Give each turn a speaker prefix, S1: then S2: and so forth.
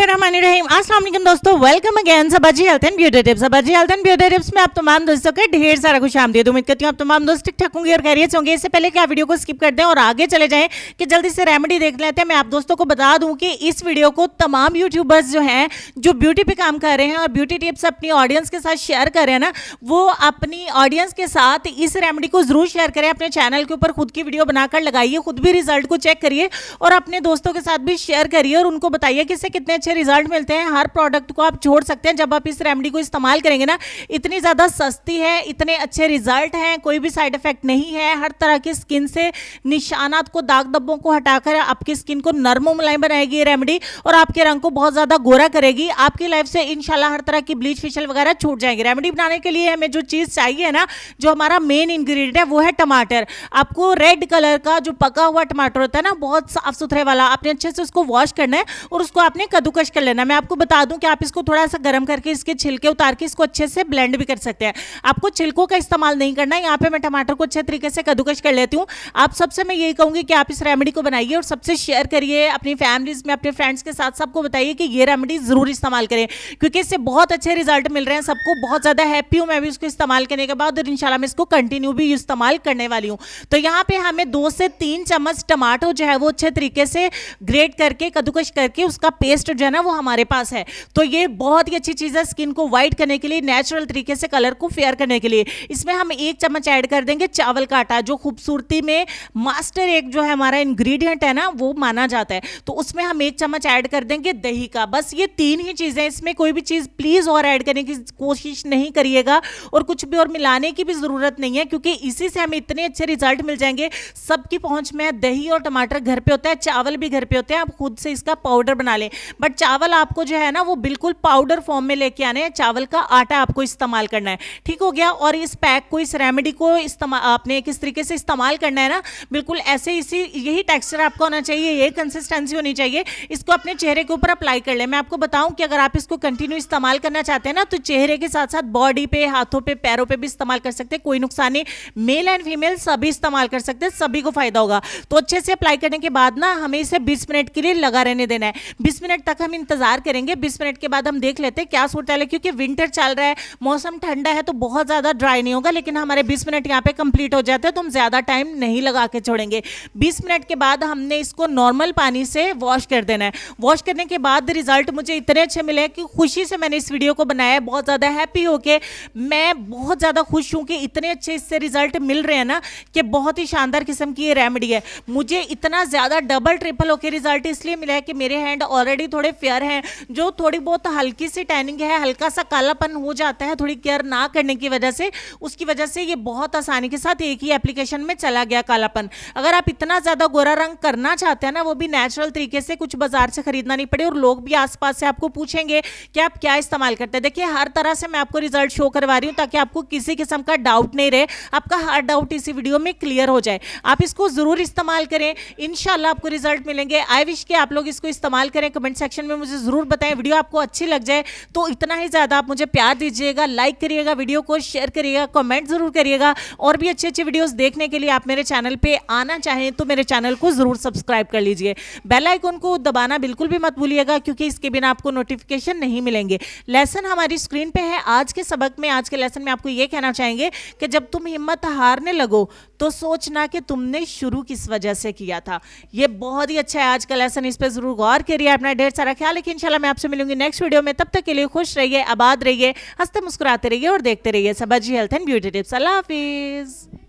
S1: बिस्मिल्लाहिर्रहमानिर्रहीम। अस्सलाम वालेकुम दोस्तों, welcome again Sabaji health and beauty tips. Sabaji health and beauty tips में आप तमाम दोस्तों का ढेर सारा खुशामदीद। उम्मीद करती हूँ आप तमाम दोस्त ठीक ठाक होंगे और खैरियत से होंगे। इससे पहले कि आप वीडियो को स्किप कर दें और आगे चले जाएं कि जल्दी से रेमेडी देख लेते हैं, मैं आप दोस्तों को बता दूं कि इस वीडियो को तमाम यूट्यूबर्स जो हैं जो ब्यूटी पे काम कर रहे हैं और ब्यूटी टिप्स अपनी ऑडियंस के साथ शेयर कर रहे हैं ना, वो अपनी ऑडियंस के साथ इस रेमेडी को जरूर शेयर करें। अपने चैनल के ऊपर खुद की वीडियो बनाकर लगाइए, खुद भी रिजल्ट को चेक करिए और अपने दोस्तों के साथ भी शेयर करिए और उनको बताइए कि इससे कितने अच्छे रिजल्ट मिलते हैं। हर प्रोडक्ट को आप छोड़ सकते हैं जब आप इस रेमेडी को इस्तेमाल करेंगे ना। इतनी ज़्यादा सस्ती है, इतने अच्छे रिजल्ट हैं, कोई भी साइड इफेक्ट नहीं है। हर तरह की स्किन से निशानात को, दाग धब्बों को हटाकर आपकी स्किन को नरम मुलायम बनाएगी ये रेमेडी और आपके रंग को बहुत ज़्यादा गोरा करेगी। आपकी लाइफ से इंशाल्लाह हर तरह की ब्लीच फेशियल वगैरह छूट जाएंगे। रेमेडी बनाने के लिए हमें जो चीज़ चाहिए ना, जो हमारा मेन इंग्रेडिएंट है वो है टमाटर। आपको रेड कलर का जो पका हुआ टमाटर होता है ना, बहुत साफ सुथरे वाला, आपने अच्छे से उसको वॉश करना है और उसको आपने कद्दूकश कर लेना। मैं आपको बता दूं कि आप इसको थोड़ा सा गर्म करके इसके छिलके उतार के इसको अच्छे से ब्लेंड भी कर सकते हैं। आपको छिलकों का इस्तेमाल नहीं करना है। यहाँ पे मैं टमाटर को अच्छे तरीके से कद्दूकश कर लेती हूँ। आप सबसे मैं यही कहूँगी कि आप इस रेमेडी को बनाइए और सबसे शेयर करिए अपनी फैमिलीज में, अपने फ्रेंड्स के साथ सबको बताइए कि ये रेमेडी जरूर इस्तेमाल करें क्योंकि इससे बहुत अच्छे रिजल्ट मिल रहे हैं सबको। बहुत ज़्यादा हैप्पी हूँ मैं भी इसको इस्तेमाल करने के बाद और इंशाल्लाह मैं इसको कंटिन्यू भी इस्तेमाल करने वाली हूँ। तो यहाँ पे हमें 2 से 3 चम्मच टमाटो जो है वो अच्छे तरीके से ग्रेट करके, कद्दूकश करके उसका पेस्ट जो है ना वो हमारे पास है। तो ये बहुत ही अच्छी चीज़ है स्किन को वाइट करने के लिए, नेचुरल तरीके से कलर को फेयर करने के लिए। इसमें हम 1 चम्मच ऐड कर देंगे चावल का आटा, जो खूबसूरती में मास्टर एक जो है हमारा इंग्रेडिएंट है ना वो माना जाता है। तो उसमें हम 1 चम्मच ऐड कर देंगे दही का। बस ये 3 ही चीज़ें, इसमें कोई भी चीज़ प्लीज़ और ऐड करने की कोशिश नहीं करिएगा और कुछ भी और मिलाने की भी ज़रूरत नहीं है क्योंकि इसी से हमें इतने अच्छे रिजल्ट मिल जाएंगे। सबकी पहुँच में दही और टमाटर घर पे होता है, चावल भी घर पे होते हैं। आप खुद से इसका पाउडर बना लें, बट चावल आपको जो है ना वो बिल्कुल पाउडर फॉर्म में लेके आने हैं। चावल का आटा आपको इस्तेमाल करना है, ठीक हो गया। और इस पैक को, इस रेमेडी को इस्तेमाल आपने किस तरीके से इस्तेमाल करना है ना, बिल्कुल ऐसे इसी यही टेक्सचर आपका होना चाहिए, ये कंसिस्टेंसी होनी चाहिए। इसको अपने चेहरे के ऊपर अप्लाई कर ले। मैं आपको बताऊं कि अगर आप इसको कंटिन्यू इस्तेमाल करना चाहते हैं ना, तो चेहरे के साथ साथ बॉडी पे, हाथों पे, पैरों पे भी इस्तेमाल कर सकते हैं, कोई नुकसान नहीं। मेल एंड फीमेल सभी इस्तेमाल कर सकते हैं, सभी को फायदा होगा। तो अच्छे से अप्लाई करने के बाद ना हमें इसे 20 मिनट के लिए लगा रहने देना है। 20 मिनट तक हम इंतजार करेंगे। 20 मिनट के बाद हम देख लेते हैं क्या सूरत है, क्योंकि विंटर चल रहा है, मौसम ठंडा है तो बहुत ज़्यादा ड्राई नहीं होगा, लेकिन हमारे 20 मिनट यहाँ पे कंप्लीट हो जाते हैं तो हम ज़्यादा टाइम नहीं लगा के छोड़ेंगे। 20 मिनट के बाद हमने इसको नॉर्मल पानी से वॉश कर देना है। वॉश करने के बाद रिजल्ट मुझे इतने अच्छे मिले कि खुशी से मैंने इस वीडियो को बनाया है। बहुत ज़्यादा हैप्पी होके मैं बहुत ज़्यादा खुश हूँ कि इतने अच्छे इससे रिजल्ट मिल रहे हैं ना कि बहुत ही शानदार किस्म की ये रेमेडी है। मुझे इतना ज़्यादा डबल ट्रिपल होके रिजल्ट इसलिए मिला है कि मेरे हैंड ऑलरेडी थोड़े फेयर हैं, जो थोड़ी बहुत हल्की सी टैनिंग है, हल्का सा कालापन हो जाता है थोड़ी केयर ना करने की वजह से, उसकी वजह से ये बहुत आसानी के साथ एक ही एप्लीकेशन में चला गया कालापन। अगर आप इतना ज़्यादा गोरा रंग करना चाहते हैं ना, वो भी नेचुरल तरीके से, कुछ बाजार से खरीदना नहीं पड़े और लोग भी आसपास से आपको पूछेंगे कि आप क्या इस्तेमाल करते हैं। देखिए हर तरह से मैं आपको रिजल्ट शो करवा रही हूँ ताकि आपको किसी किस्म का डाउट नहीं रहे, आपका हर डाउट इसी वीडियो में क्लियर हो जाए। आप इसको ज़रूर इस्तेमाल करें, इंशाल्लाह आपको रिजल्ट मिलेंगे। आई विश कि आप लोग इसको इस्तेमाल करें। कमेंट सेक्शन में मुझे ज़रूर बताएं। वीडियो आपको अच्छी लग जाए तो इतना ही ज़्यादा आप मुझे प्यार दीजिएगा, लाइक करिएगा, वीडियो को शेयर करिएगा, कमेंट ज़रूर करिएगा। और भी अच्छी अच्छी वीडियोस देखने के लिए आप मेरे चैनल पे आना चाहें तो मेरे चैनल को ज़रूर सब्सक्राइब कर लीजिए। बेल आइकन को दबाना बिल्कुल भी मत भूलिएगा क्योंकि इसके बिना आपको नोटिफिकेशन नहीं मिलेंगे। लेसन हमारी स्क्रीन पे है। आज के सबक में, आज के लेसन में आपको ये कहना चाहेंगे कि जब तुम हिम्मत हारने लगो तो सोचना कि तुमने शुरू किस वजह से किया था। ये बहुत ही अच्छा है आज का लेसन, इस पर जरूर गौर करिए। अपना ढेर सारा ख्याल रखिए। इंशाल्लाह मैं आपसे मिलूंगी नेक्स्ट वीडियो में। तब तक के लिए खुश रहिए, आबाद रहिए, हंसते मुस्कुराते रहिए और देखते रहिए सबाजी हेल्थ एंड ब्यूटी टिप्स। अल्लाह हाफिज़।